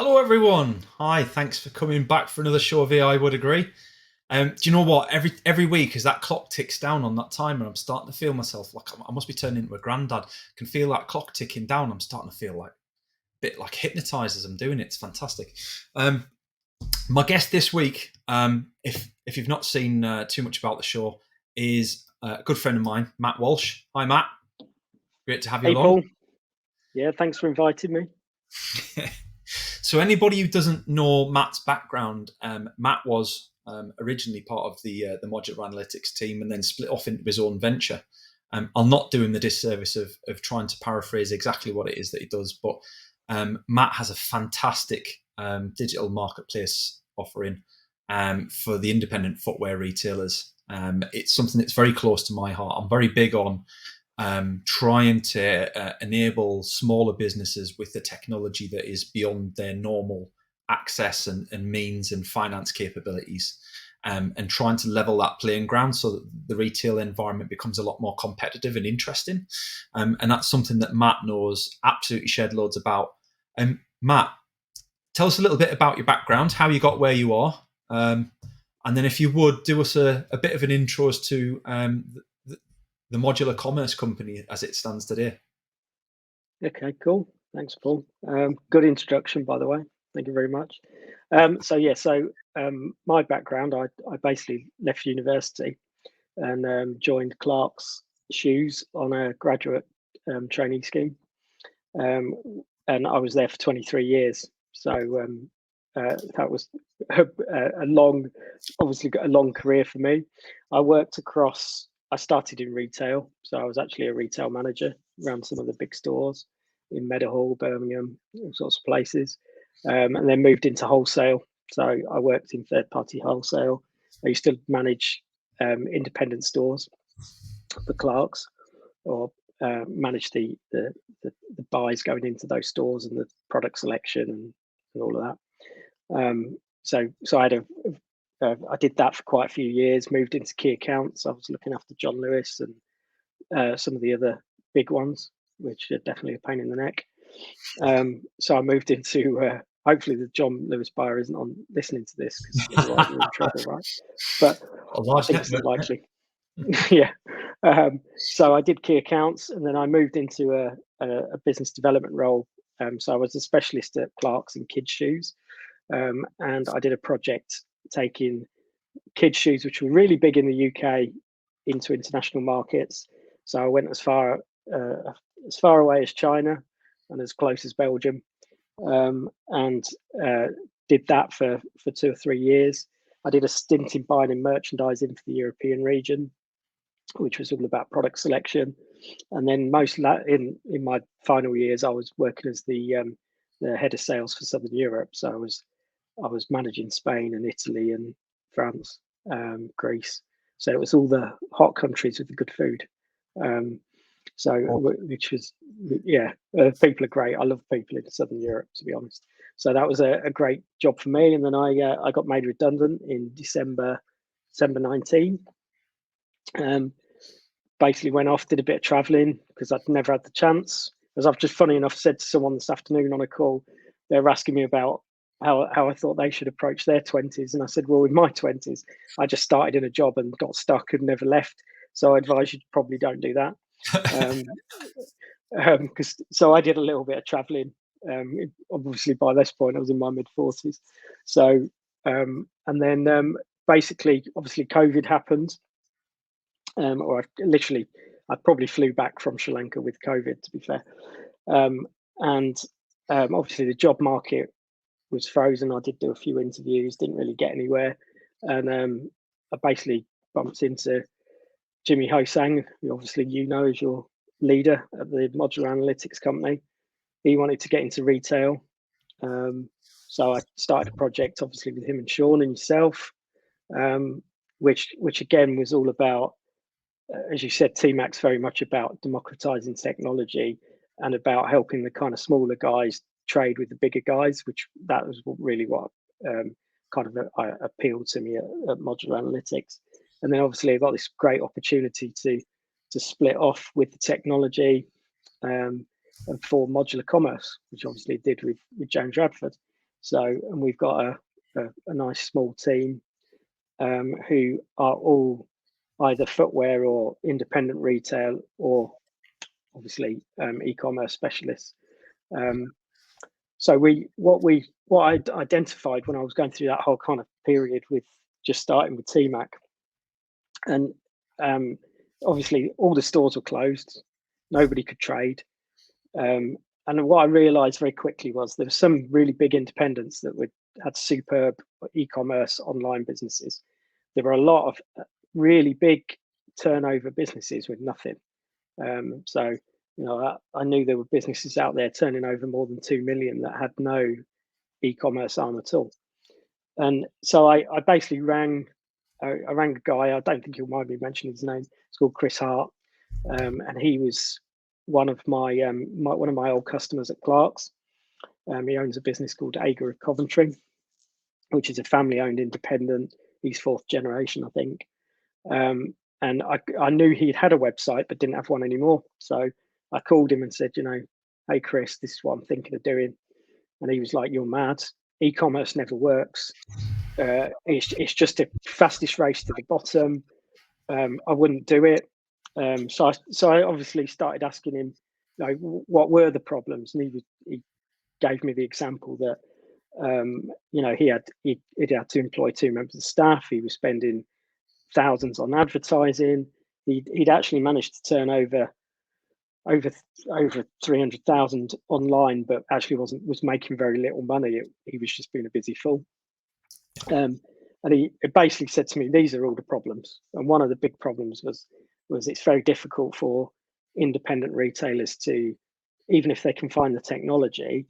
Hello, everyone. Hi, thanks for coming back for another show of AI Would Agree. Do you know what? Every week, as that clock ticks down on that timer, I'm starting to feel myself like I must be turning into a granddad. Can feel that clock ticking down. I'm starting to feel like a bit like hypnotized as I'm doing it. It's fantastic. My guest this week, if you've not seen too much about the show, is a good friend of mine, Matt Walsh. Hi, Matt. Great to have you Hey, along. Paul. Yeah, thanks for inviting me. So anybody who doesn't know Matt's background, Matt was originally part of the modular analytics team and then split off into his own venture. I'll not do him the disservice of trying to paraphrase exactly what it is that he does, but Matt has a fantastic digital marketplace offering for the independent footwear retailers. It's something that's very close to my heart. I'm very big on trying to enable smaller businesses with the technology that is beyond their normal access and means and finance capabilities, and trying to level that playing ground so that the retail environment becomes a lot more competitive and interesting. And that's something that Matt knows absolutely shed loads about. Matt, tell us a little bit about your background, how you got where you are, and then if you would do us a bit of an intro as to the modular commerce company as it stands today. Okay, cool. Thanks, Paul. Good introduction, by the way. Thank you very much. My background, I basically left university and joined Clark's Shoes on a graduate training scheme. And I was there for 23 years. So that was obviously got a long career for me. I started in retail. So I was actually a retail manager around some of the big stores in Meadowhall, Birmingham, all sorts of places. And then moved into wholesale. So I worked in third party wholesale. I used to manage independent stores for Clark's, or manage the buys going into those stores and the product selection and all of that. So I did that for quite a few years. Moved into key accounts. I was looking after John Lewis and some of the other big ones, which are definitely a pain in the neck. So I moved into. Hopefully, the John Lewis buyer isn't on listening to this, because otherwise we're in trouble, right? But I think it's unlikely. Yeah. So I did key accounts, and then I moved into a business development role. So I was a specialist at Clark's in kids shoes, and I did a project taking kids shoes, which were really big in the UK, into international markets. So I went as far away as China and as close as Belgium, and did that for 2 or 3 years. I did a stint in buying and merchandising for the European region, which was all about product selection. And then in my final years, I was working as the head of sales for Southern Europe. So I was managing Spain and Italy and France, Greece. So it was all the hot countries with the good food. Which was, yeah, people are great. I love people in Southern Europe, to be honest. So that was a great job for me. And then I got made redundant in December 19. Basically went off, did a bit of traveling because I'd never had the chance. As I've just funny enough said to someone this afternoon on a call, they were asking me about how I thought they should approach their 20s. And I said, well, in my 20s, I just started in a job and got stuck and never left. So I advise you probably don't do that. So I did a little bit of traveling. Obviously, by this point, I was in my mid 40s. So, and then basically, obviously, COVID happened. Or I probably flew back from Sri Lanka with COVID, to be fair. And obviously the job market was frozen. I did do a few interviews, didn't really get anywhere. And I basically bumped into Jimmy Hosang, who obviously you know is your leader at the modular analytics company. He wanted to get into retail. So I started a project, obviously, with him and Sean and yourself, which again was all about, as you said, TMAC's very much about democratizing technology and about helping the kind of smaller guys trade with the bigger guys, which that was really what kind of appealed to me at modular analytics. And then obviously I got this great opportunity to split off with the technology and for modular commerce, which obviously did with James Radford. So, and we've got a nice small team who are all either footwear or independent retail, or obviously e-commerce specialists. So what I identified when I was going through that whole kind of period with just starting with TMAC, and obviously all the stores were closed, nobody could trade. And what I realized very quickly was there were some really big independents that had superb e-commerce online businesses. There were a lot of really big turnover businesses with nothing. So, I knew there were businesses out there turning over more than 2 million that had no e-commerce arm at all. And so I basically rang a guy. I don't think he'll mind me mentioning his name. It's called Chris Hart, and he was one of my old customers at Clark's. He owns a business called Ager of Coventry, which is a family-owned independent. He's fourth generation, I think. And I knew he'd had a website but didn't have one anymore. So I called him and said, hey Chris, this is what I'm thinking of doing. And he was like, you're mad. E-commerce never works. It's just a fastest race to the bottom. I wouldn't do it. So I obviously started asking him, what were the problems? And he gave me the example that, he'd had to employ 2 members of staff. He was spending thousands on advertising. He'd actually managed to turn over 300,000 online, but actually was making very little money. He was just being a busy fool. And he basically said to me, these are all the problems. And one of the big problems was it's very difficult for independent retailers to, even if they can find the technology,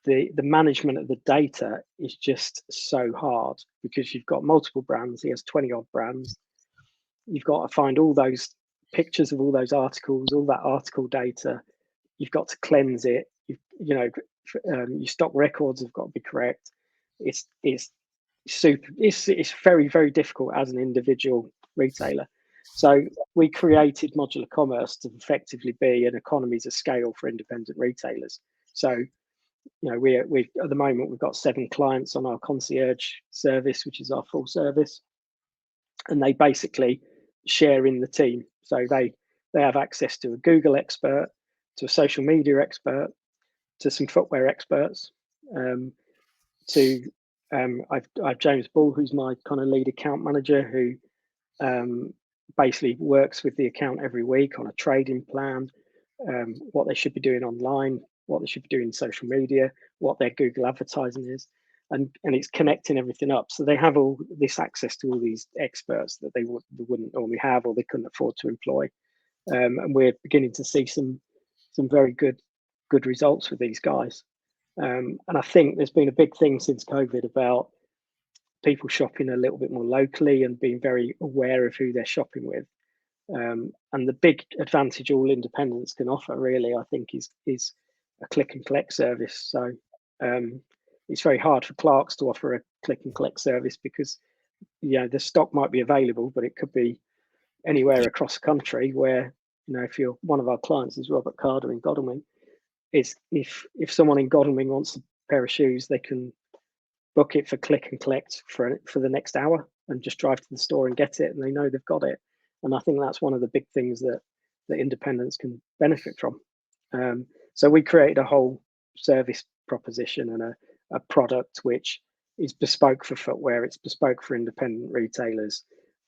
the management of the data is just so hard, because you've got multiple brands. He has 20 odd brands. You've got to find all those pictures of all those articles, all that article data. You've got to cleanse it. Your stock records have got to be correct. It's very, very difficult as an individual retailer. So we created modular commerce to effectively be an economies of scale for independent retailers. So, we at the moment, we've got 7 clients on our concierge service, which is our full service, and they basically share in the team. So they have access to a Google expert, to a social media expert, to some footwear experts, I've James Ball, who's my kind of lead account manager, who basically works with the account every week on a trading plan, what they should be doing online, what they should be doing in social media, what their Google advertising is, and it's connecting everything up. So they have all this access to all these experts that they wouldn't normally have, or they couldn't afford to employ. And we're beginning to see some very good results with these guys. And I think there's been a big thing since COVID about people shopping a little bit more locally and being very aware of who they're shopping with. And the big advantage all independents can offer, really, I think, is a click and collect service. So it's very hard for Clark's to offer a click and collect service, because the stock might be available, but it could be anywhere across the country. Where if you're one of our clients is Robert Carter in Godalming, is if someone in Godalming wants a pair of shoes, they can book it for click and collect for the next hour and just drive to the store and get it, and they know they've got it. And I think that's one of the big things that independents can benefit from. So we created a whole service proposition and a product which is bespoke for footwear, it's bespoke for independent retailers,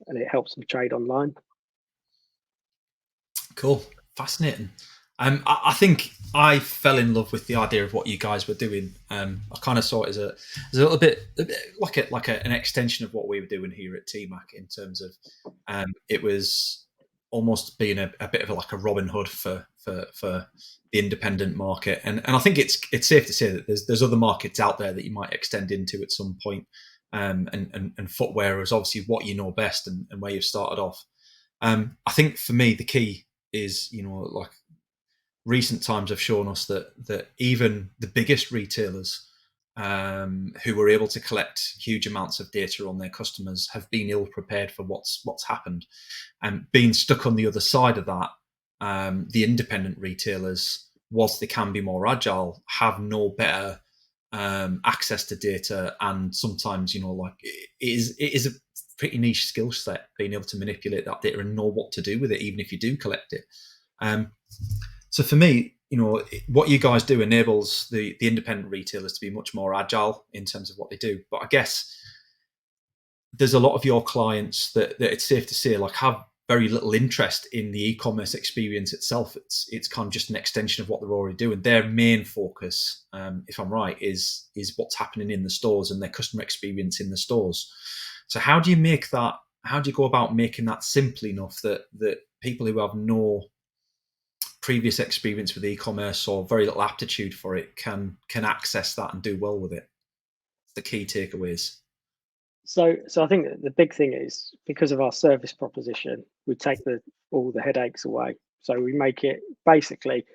and it helps them trade online. Cool, fascinating. I think I fell in love with the idea of what you guys were doing. I kind of saw it as a little bit like an extension of what we were doing here at TMAC, in terms of it was almost being a bit of like a Robin Hood for the independent market, and I think it's safe to say that there's other markets out there that you might extend into at some point. And footwear is obviously what you know best and where you've started off. I think for me the key is, like, recent times have shown us that even the biggest retailers who were able to collect huge amounts of data on their customers have been ill prepared for what's happened. And being stuck on the other side of that, the independent retailers, whilst they can be more agile, have no better access to data, and sometimes, like it is a pretty niche skill set, being able to manipulate that data and know what to do with it, even if you do collect it. So for me, what you guys do enables the independent retailers to be much more agile in terms of what they do. But I guess there's a lot of your clients that it's safe to say have very little interest in the e-commerce experience itself. It's kind of just an extension of what they're already doing. Their main focus, if I'm right, is what's happening in the stores and their customer experience in the stores. So how do you go about making that simple enough that people who have no previous experience with e-commerce or very little aptitude for it can access that and do well with it? The key takeaways. So I think that the big thing is, because of our service proposition, we take all the headaches away. So we make it basically,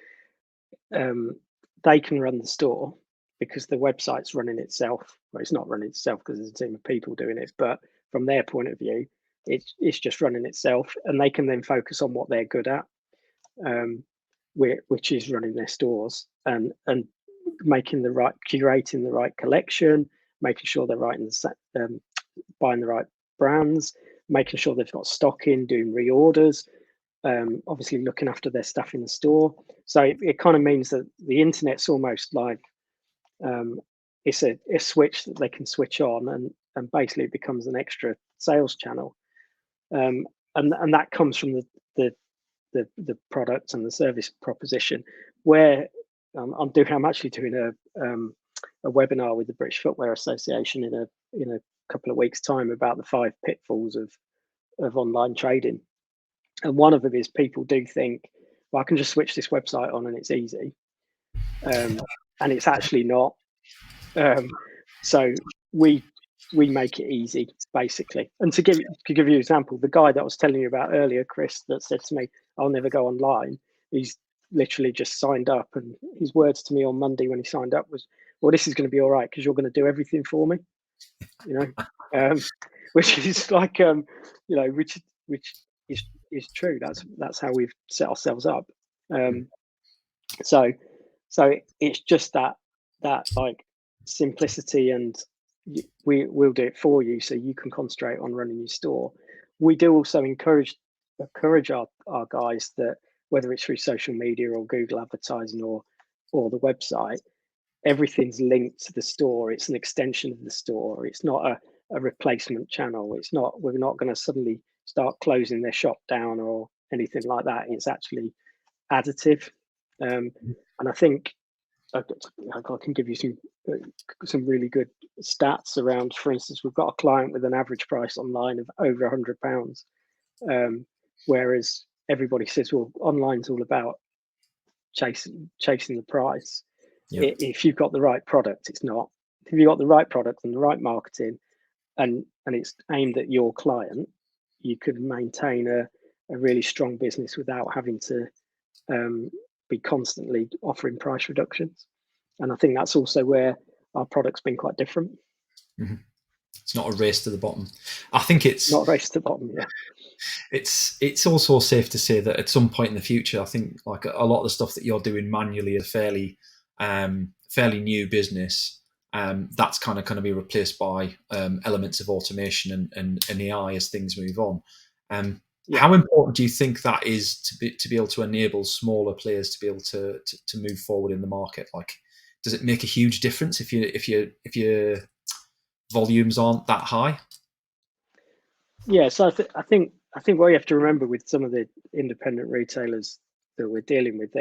they can run the store because the website's running itself. Well, it's not running itself because there's a team of people doing it, but from their point of view, it's just running itself, and they can then focus on what they're good at, which is running their stores and curating the right collection, making sure they're buying the right brands, making sure they've got stock in, doing reorders, obviously looking after their stuff in the store. So it kind of means that the internet's almost like it's a switch that they can switch on, and basically it becomes an extra sales channel, and that comes from the product and the service proposition. Where I'm actually doing a webinar with the British Footwear Association in a couple of weeks' time about the 5 pitfalls of online trading. And one of them is, people do think, well, I can just switch this website on and it's easy, and it's actually not. So we make it easy, basically. And to give you an example, the guy that I was telling you about earlier, Chris, that said to me, I'll never go online, he's literally just signed up, and his words to me on Monday when he signed up was, well, this is going to be all right because you're going to do everything for me, which is like, which is true. That's how we've set ourselves up. So it's just that like simplicity, and we'll do it for you so you can concentrate on running your store. We do also encourage our guys that, whether it's through social media or Google advertising or the website, everything's linked to the store. It's an extension of the store. It's not a replacement channel. We're not going to suddenly start closing their shop down or anything like that. It's actually additive. And I think I can give you some really good stats around. For instance, we've got a client with an average price online of over £100, whereas everybody says, well, online's all about chasing the price. Yep. If you've got the right product, it's not. If you've got the right product and the right marketing, and it's aimed at your client, you could maintain a really strong business without having to be constantly offering price reductions. And I think that's also where our product's been quite different. Mm-hmm. It's not a race to the bottom. I think it's not a race to the bottom. Yeah. It's also safe to say that at some point in the future, I think like a lot of the stuff that you're doing manually is fairly new business. That's kind of going to be replaced by elements of automation and AI as things move on. Yeah. How important do you think that is to be able to enable smaller players to be able to move forward in the market? Like, does it make a huge difference if your volumes aren't that high? Yeah, so I think what you have to remember with some of the independent retailers that we're dealing with,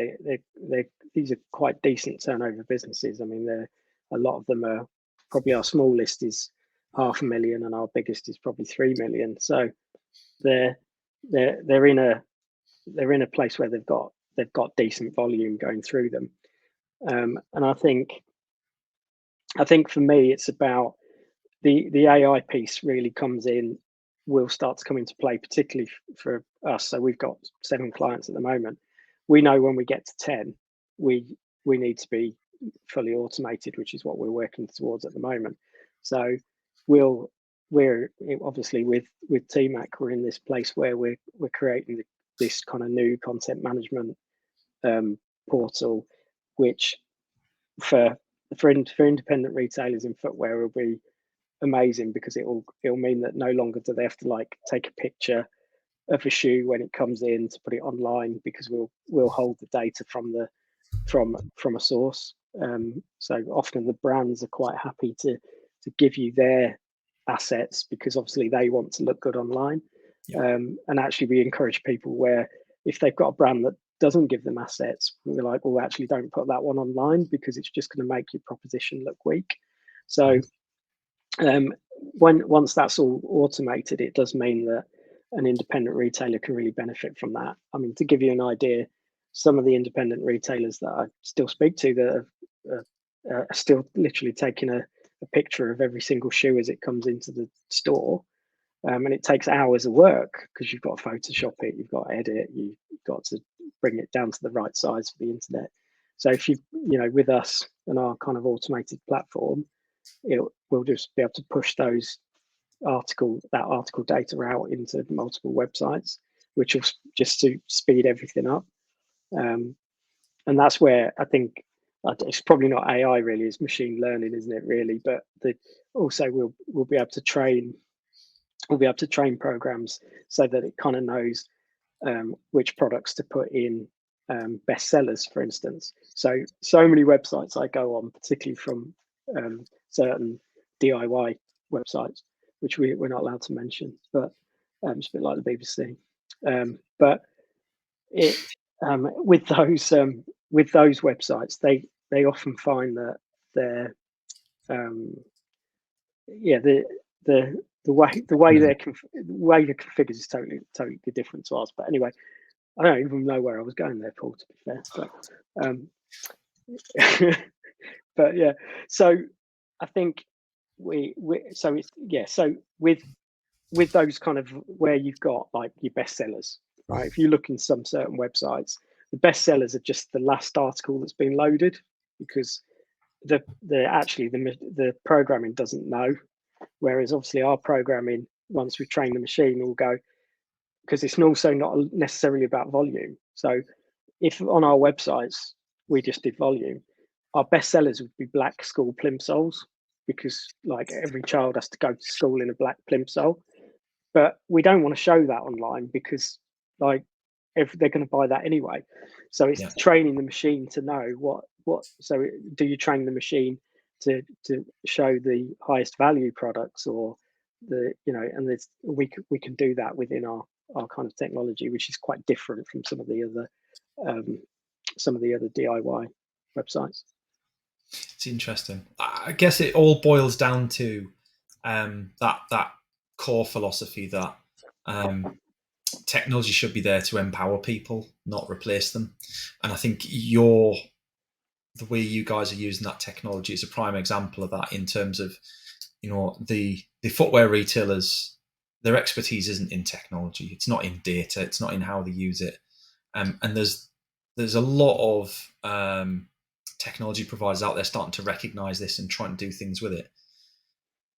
these are quite decent turnover businesses. I mean, a lot of them are probably, our smallest is 500,000 and our biggest is probably 3 million. So they're in a place where they've got decent volume going through them, and I think for me it's about the AI piece really comes in, will start to come into play, particularly for us. So we've got 7 clients at the moment. We know when we get to 10, we need to be fully automated, which is what we're working towards at the moment. So we're obviously with TMAC, we're in this place where we're creating this kind of new content management portal, which for for independent retailers in footwear will be amazing, because it'll mean that no longer do they have to like take a picture of a shoe when it comes in to put it online, because we'll hold the data from a source. So often the brands are quite happy to give you their assets, because obviously they want to look good online. And actually we encourage people where if they've got a brand that doesn't give them assets, we're like, well, actually don't put that one online, because it's just going to make your proposition look weak. So once that's all automated, it does mean that an independent retailer can really benefit from that. I mean, to give you an idea, some of the independent retailers that I still speak to that are still literally taking a picture of every single shoe as it comes into the store. And it takes hours of work, because you've got to Photoshop it, you've got to edit, you've got to bring it down to the right size for the internet. So if with us and our kind of automated platform, we'll just be able to push that article data out into multiple websites, which will just to speed everything up. And that's where I think it's probably not AI really, it's machine learning, isn't it really? But also we'll be able to train programs so that it kind of knows which products to put in bestsellers, for instance. So many websites I go on, particularly from certain DIY websites, which we're not allowed to mention, but it's a bit like the BBC. But it with those websites, they often find that they're the way they're configured is totally different to ours. But anyway, I don't even know where I was going there, Paul, to be fair. But but yeah, so I think so with those kind of where you've got like your bestsellers, right? If you look in some certain websites, the bestsellers are just the last article that's been loaded, because the programming doesn't know. Whereas obviously our programming, once we've trained the machine, will go, because it's also not necessarily about volume. So if on our websites we just did volume, our bestsellers would be black school plimsolls, because like every child has to go to school in a black plimsoll. But we don't want to show that online, because like if they're going to buy that anyway. So it's training the machine to know what. So do you train the machine to show the highest value products, or and we can do that within our kind of technology, which is quite different from some of the other DIY websites. It's interesting. I guess it all boils down to that core philosophy that technology should be there to empower people, not replace them. And I think the way you guys are using that technology is a prime example of that, in terms of the footwear retailers. Their expertise isn't in technology, it's not in data, it's not in how they use it, and there's a lot of technology providers out there starting to recognize this and trying to do things with it.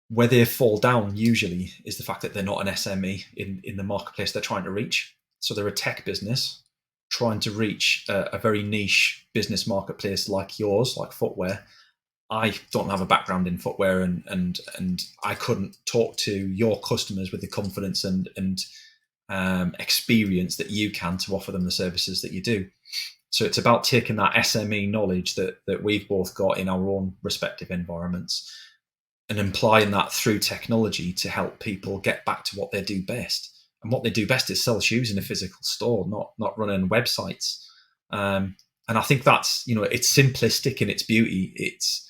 Where they fall down usually is the fact that they're not an SME in the marketplace they're trying to reach. So they're a tech business trying to reach a very niche business marketplace like yours, like footwear. I don't have a background in footwear, and I couldn't talk to your customers with the confidence and experience that you can to offer them the services that you do. So it's about taking that SME knowledge that we've both got in our own respective environments and applying that through technology to help people get back to what they do best. And what they do best is sell shoes in a physical store, not running websites. And I think that's, it's simplistic in its beauty. It's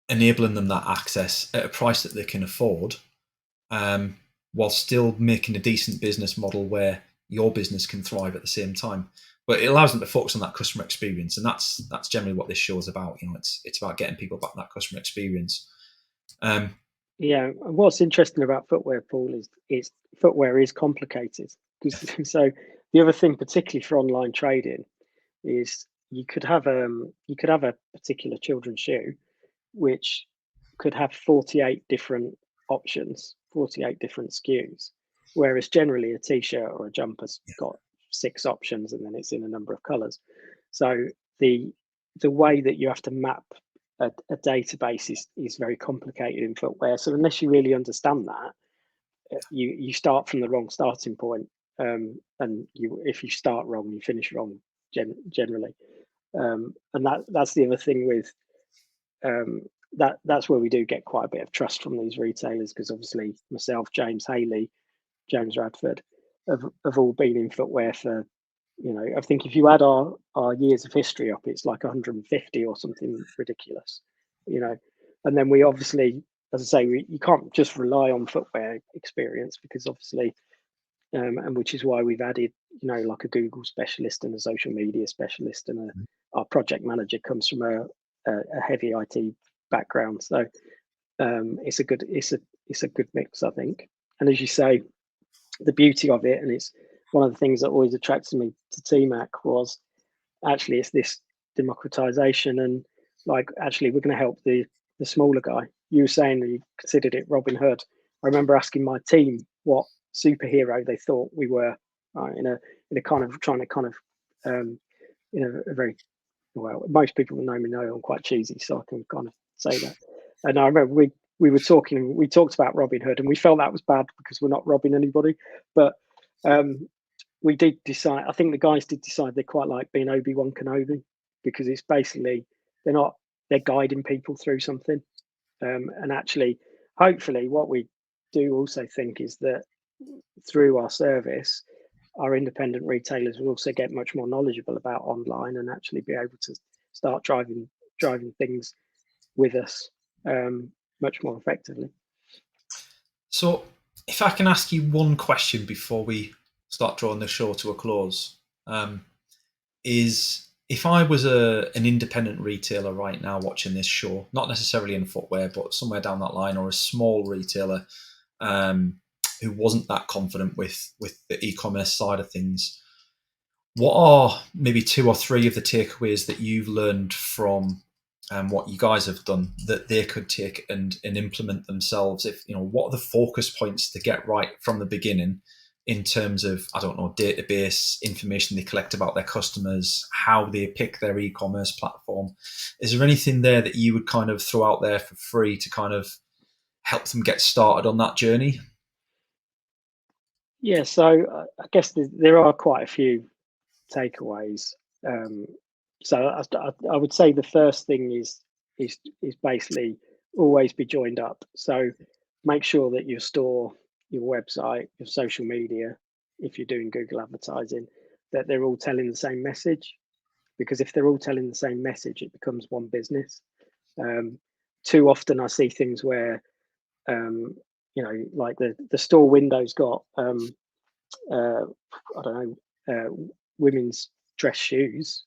enabling them that access at a price that they can afford, while still making a decent business model where your business can thrive at the same time. But it allows them to focus on that customer experience, and that's generally what this show is about. It's about getting people back that customer experience. Yeah, and what's interesting about footwear, Paul, is footwear is complicated. So the other thing, particularly for online trading, is you could have a particular children's shoe which could have 48 different options, 48 different SKUs, whereas generally a t-shirt or a jumper's got 6 options and then it's in a number of colors. So the the way that you have to map a database is very complicated in footwear. So unless you really understand that, you start from the wrong starting point, and if you start wrong, you finish wrong generally. And that's the other thing with that's where we do get quite a bit of trust from these retailers, because obviously myself, James Haley, James Radford have all been in footwear for, I think if you add our years of history up, it's like 150 or something ridiculous, and then we obviously, as I say, you can't just rely on footwear experience, because obviously, and which is why we've added, like a Google specialist and a social media specialist, and our project manager comes from a heavy IT background. So it's a good mix, I think. And as you say, the beauty of it, and it's one of the things that always attracted me to TMAC, was actually it's this democratization, and like, actually we're going to help the smaller guy. You were saying that you considered it Robin Hood. I remember asking my team what superhero they thought we were, in a kind of trying to kind of a very, well, most people that know me know I'm quite cheesy, so I can kind of say that. And I remember we talked about Robin Hood, and we felt that was bad because we're not robbing anybody. But we did decide, I think the guys did decide they quite like being Obi-Wan Kenobi, because it's basically, they're guiding people through something. And actually, hopefully what we do also think is that through our service, our independent retailers will also get much more knowledgeable about online, and actually be able to start driving things with us much more effectively. So if I can ask you one question before we start drawing the show to a close, is if I was an independent retailer right now watching this show, not necessarily in footwear, but somewhere down that line, or a small retailer who wasn't that confident with the e-commerce side of things, what are maybe 2 or 3 of the takeaways that you've learned from what you guys have done that they could take and implement themselves? If what are the focus points to get right from the beginning in terms of, I don't know, database information they collect about their customers, how they pick their e-commerce platform? Is there anything there that you would kind of throw out there for free to kind of help them get started on that journey? Yeah, so I guess there are quite a few takeaways. So I would say the first thing is basically always be joined up. So make sure that your store, your website, your social media, if you're doing Google advertising, that they're all telling the same message. Because if they're all telling the same message, it becomes one business. Too often I see things where, like the store window's got, I don't know, women's dress shoes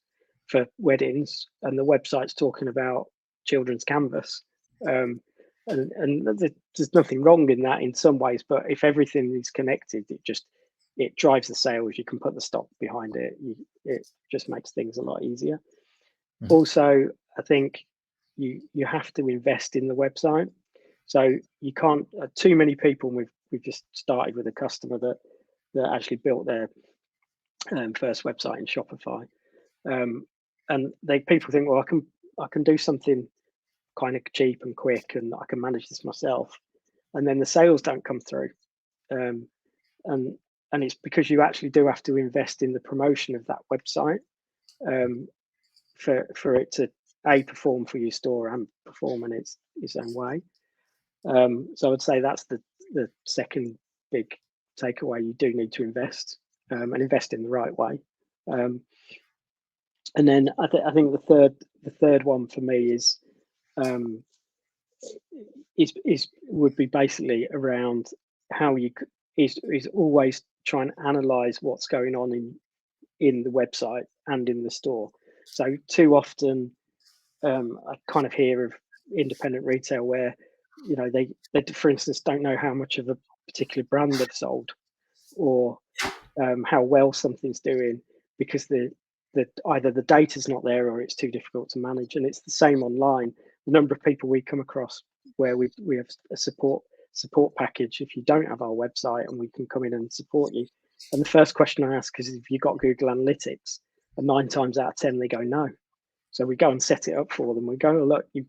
for weddings, and the website's talking about children's canvas. And there's nothing wrong in that in some ways, but if everything is connected, it drives the sales. You can put the stock behind it. It just makes things a lot easier. Mhm. Also, I think you have to invest in the website. So you can't, too many people, we've just started with a customer that actually built their first website in Shopify, and people think, well, I can do something kind of cheap and quick, and I can manage this myself, and then the sales don't come through, and it's because you actually do have to invest in the promotion of that website, for it to perform for your store and perform in its own way. So I would say that's the second big takeaway. You do need to invest, and invest in the right way. And then I think the third one for me is would be basically around how is always try and analyze what's going on in the website and in the store. So too often I kind of hear of independent retail where they for instance don't know how much of a particular brand they've sold, or how well something's doing, because either the data's not there or it's too difficult to manage. And it's the same online. The number of people we come across where we have a support package if you don't have our website, and we can come in and support you. And the first question I ask is, if you got Google Analytics? And 9 times out of 10 they go no. So we go and set it up for them. We go, oh, look, you've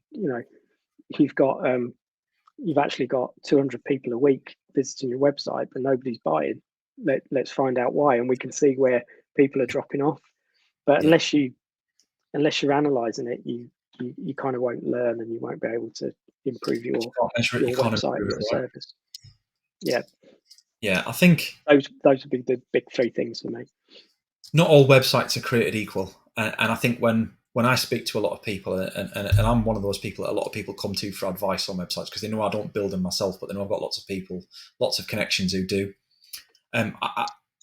actually got 200 people a week visiting your website, but nobody's buying. Let's find out why, and we can see where people are dropping off. But unless you're analysing it, you kind of won't learn, and you won't be able to improve your website as a service. Yeah, I think those would be the big three things for me. Not all websites are created equal, and I think when I speak to a lot of people, and I'm one of those people that a lot of people come to for advice on websites, because they know I don't build them myself, but they know I've got lots of people, lots of connections who do.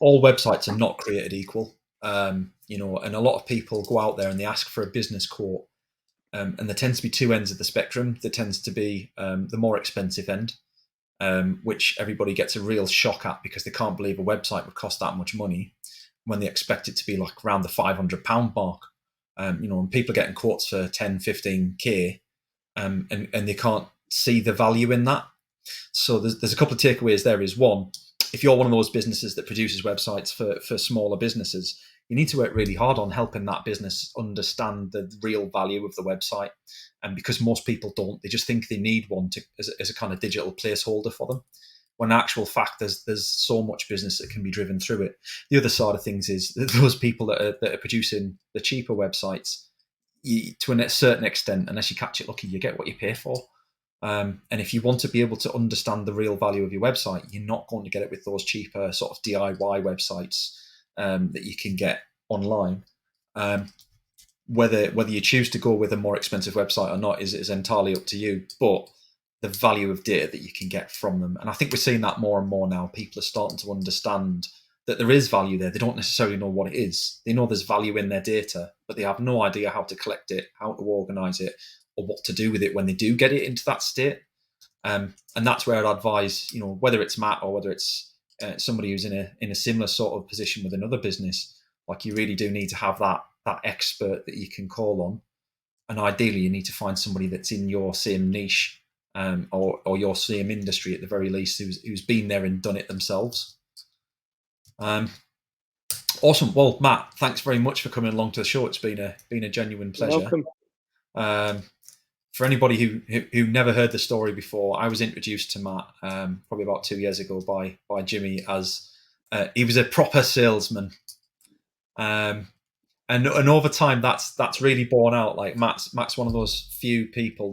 All websites are not created equal, and a lot of people go out there and they ask for a business quote, and there tends to be two ends of the spectrum. There tends to be the more expensive end, which everybody gets a real shock at because they can't believe a website would cost that much money when they expect it to be like around the £500 mark. And people are getting quotes for 10, 15K, and they can't see the value in that. So there's a couple of takeaways there. Is one, if you're one of those businesses that produces websites for smaller businesses, you need to work really hard on helping that business understand the real value of the website. And because most people don't, they just think they need one as a kind of digital placeholder for them. When in actual fact, there's so much business that can be driven through it. The other side of things is that those people that are producing the cheaper websites, to a certain extent, unless you catch it lucky, you get what you pay for. And if you want to be able to understand the real value of your website, you're not going to get it with those cheaper sort of DIY websites that you can get online. Whether you choose to go with a more expensive website or not is entirely up to you. But the value of data that you can get from them, and I think we're seeing that more and more now. People are starting to understand that there is value there. They don't necessarily know what it is. They know there's value in their data, but they have no idea how to collect it, how to organize it, or what to do with it when they do get it into that state. And that's where I'd advise, whether it's Matt or whether it's somebody who's in a similar sort of position with another business, like you really do need to have that expert that you can call on. And ideally you need to find somebody that's in your same niche, or your same industry at the very least, who's been there and done it themselves. Awesome. Well, Matt, thanks very much for coming along to the show. It's been a genuine pleasure. Welcome. For anybody who never heard the story before, I was introduced to Matt probably about 2 years ago by Jimmy, as he was a proper salesman. And over time, that's really borne out. Like Matt's one of those few people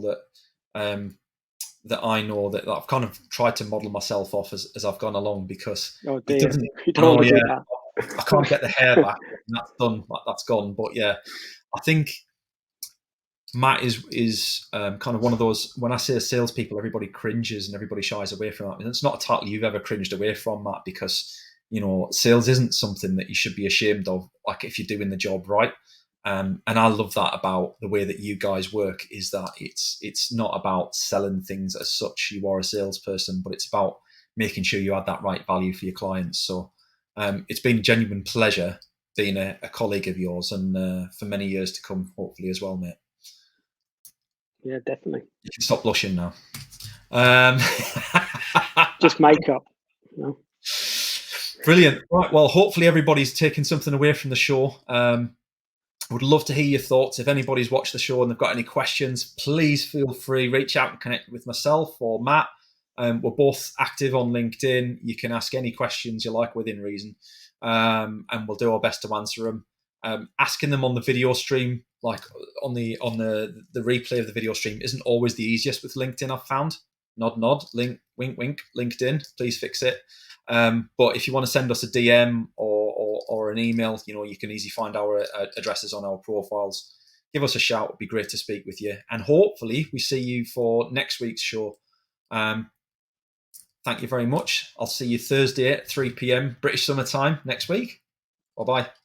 that I know that I've kind of tried to model myself off as I've gone along, because you don't want to do that. I can't get the hair back. And that's done. That's gone. But yeah, I think Matt is kind of one of those. When I say salespeople, everybody cringes and everybody shies away from that. And it's not a title you've ever cringed away from, Matt, because sales isn't something that you should be ashamed of. Like if you're doing the job right. And I love that about the way that you guys work, is that it's not about selling things as such. You are a salesperson, but it's about making sure you add that right value for your clients. So it's been a genuine pleasure being a colleague of yours, and for many years to come, hopefully as well, mate. Yeah, definitely. You can stop blushing now. Just makeup. Brilliant. Right. Well, hopefully everybody's taken something away from the show. Would love to hear your thoughts. If anybody's watched the show and they've got any questions, please feel free, reach out and connect with myself or Matt. We're both active on LinkedIn. You can ask any questions you like within reason, and we'll do our best to answer them. Asking them on the video stream, like on the replay of the video stream, isn't always the easiest with LinkedIn, I've found. Nod, wink, wink, LinkedIn, please fix it. But if you want to send us a DM or an email, you can easily find our addresses on our profiles. Give us a shout. It'd be great to speak with you. And hopefully we see you for next week's show. Thank you very much. I'll see you Thursday at 3 p.m. British Summer Time next week. Bye-bye.